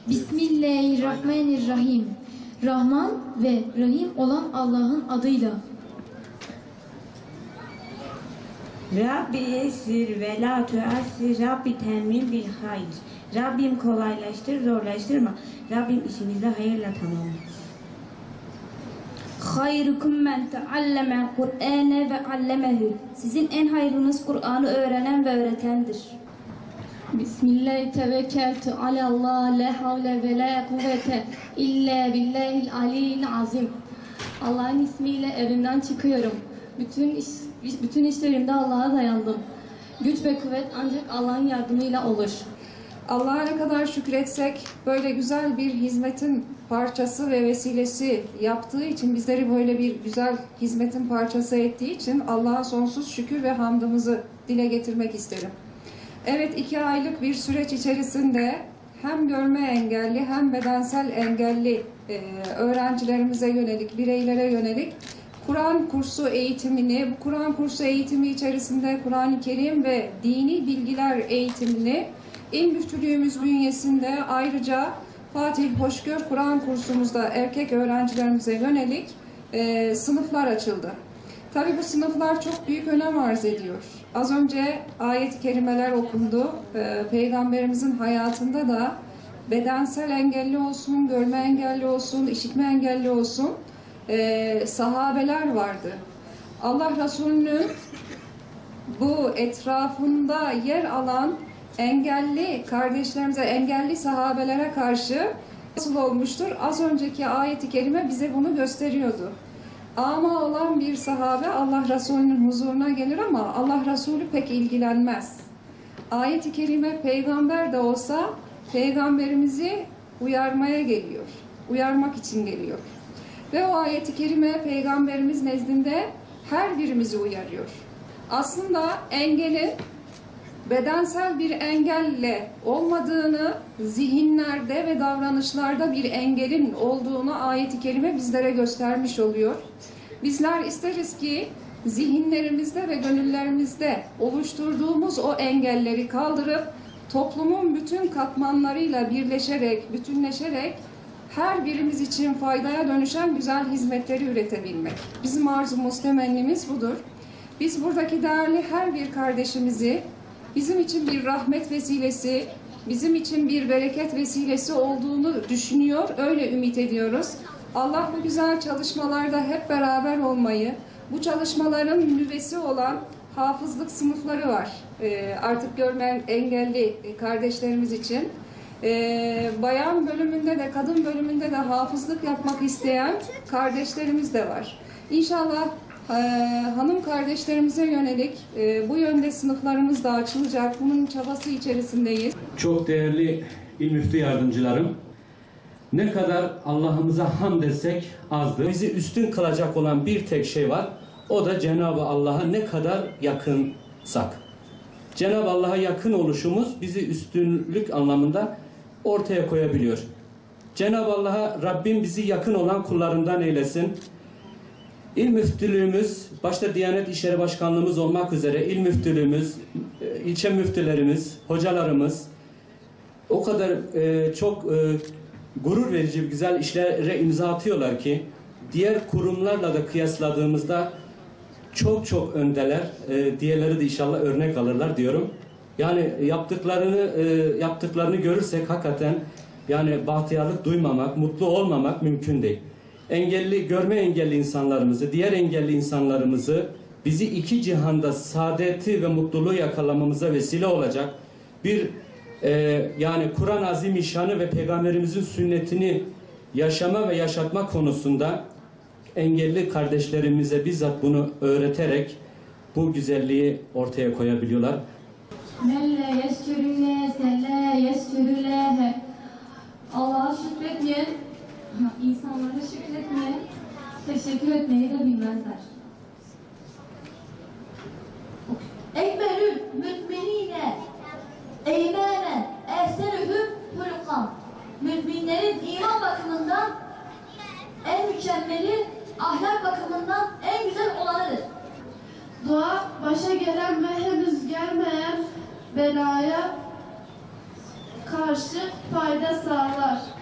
Bismillahirrahmanirrahim. Rahman ve Rahim olan Allah'ın adıyla. Rabbi yessir ve la tuassir, Rabbi temmin bil hayr. Rabbim kolaylaştır, zorlaştırma. Rabbim işimizi hayırla tamamla. Hayrukum men tealleme Kur'ane ve allemehu. Sizin en hayırlınız Kur'an'ı öğrenen ve öğretendir. Bismillah tevekkeltu alallah la havle ve la kuvvete illa billahil aliyyil azim. Allah'ın ismiyle evimden çıkıyorum. Bütün işlerimde Allah'a dayandım. Güç ve kuvvet ancak Allah'ın yardımıyla olur. Allah'a ne kadar şükretsek böyle güzel bir hizmetin parçası ve vesilesi yaptığı için, bizleri böyle bir güzel hizmetin parçası ettiği için Allah'a sonsuz şükür ve hamdımızı dile getirmek isterim. Evet, 2 aylık bir süreç içerisinde hem görme engelli hem bedensel engelli öğrencilerimize yönelik, bireylere yönelik Kur'an kursu eğitimini, bu Kur'an kursu eğitimi içerisinde Kur'an-ı Kerim ve dini bilgiler eğitimini İl Müftülüğümüz bünyesinde ayrıca Fatih Hoşgör Kur'an kursumuzda erkek öğrencilerimize yönelik sınıflar açıldı. Tabi bu sınıflar çok büyük önem arz ediyor. Az önce ayet-i kerimeler okundu. Peygamberimizin hayatında da bedensel engelli olsun, görme engelli olsun, işitme engelli olsun sahabeler vardı. Allah Resulü'nün bu etrafında yer alan engelli kardeşlerimize, engelli sahabelere karşı nasıl olmuştur? Az önceki ayet-i kerime bize bunu gösteriyordu. Ama olan bir sahabe Allah Resulü'nün huzuruna gelir ama Allah Resulü pek ilgilenmez. Ayet-i kerime peygamber de olsa peygamberimizi uyarmaya geliyor. Uyarmak için geliyor. Ve o ayet-i kerime peygamberimiz nezdinde her birimizi uyarıyor. Aslında engelin bedensel bir engelle olmadığını, zihinlerde ve davranışlarda bir engelin olduğunu ayet-i kerime bizlere göstermiş oluyor. Bizler isteriz ki zihinlerimizde ve gönüllerimizde oluşturduğumuz o engelleri kaldırıp toplumun bütün katmanlarıyla birleşerek, bütünleşerek her birimiz için faydaya dönüşen güzel hizmetleri üretebilmek. Bizim arzumuz, temennimiz budur. Biz buradaki değerli her bir kardeşimizi bizim için bir rahmet vesilesi, bizim için bir bereket vesilesi olduğunu düşünüyor, öyle ümit ediyoruz. Allah bu güzel çalışmalarda hep beraber olmayı, bu çalışmaların nüvesi olan hafızlık sınıfları var. Artık görme engelli kardeşlerimiz için. Bayan bölümünde de, kadın bölümünde de hafızlık yapmak isteyen kardeşlerimiz de var. İnşallah hanım kardeşlerimize yönelik bu yönde sınıflarımız da açılacak. Bunun çabası içerisindeyiz. Çok değerli il müftü yardımcılarım, ne kadar Allah'ımıza hamd etsek azdır. Bizi üstün kılacak olan bir tek şey var. O da Cenab-ı Allah'a ne kadar yakınsak. Cenab-ı Allah'a yakın oluşumuz bizi üstünlük anlamında ortaya koyabiliyor. Cenab-ı Allah'a Rabbim bizi yakın olan kullarından eylesin. İl müftülüğümüz, başta Diyanet İşleri Başkanlığımız olmak üzere il müftülüğümüz, ilçe müftülerimiz, hocalarımız o kadar çok gurur verici güzel işlere imza atıyorlar ki diğer kurumlarla da kıyasladığımızda çok öndeler. Diğerleri de inşallah örnek alırlar diyorum. Yani yaptıklarını görürsek hakikaten yani bahtiyarlık duymamak, mutlu olmamak mümkün değil. Görme engelli insanlarımızı, diğer engelli insanlarımızı bizi 2 cihanda saadeti ve mutluluğu yakalamamıza vesile olacak bir yani Kur'an Azimüşşan'ı ve Peygamberimizin sünnetini yaşama ve yaşatma konusunda engelli kardeşlerimize bizzat bunu öğreterek bu güzelliği ortaya koyabiliyorlar. Allah'a şükretmeyen, insanlara şükretmeyen, teşekkür etmeyi de bilmezler. Ekmelül müminine eymenen ehsenühüm hulukan. Müminlerin iman bakımından en mükemmeli, ahlak bakımından en güzel olanıdır. Dua başa gelen ve henüz gelmeyen belaya karşı fayda sağlar.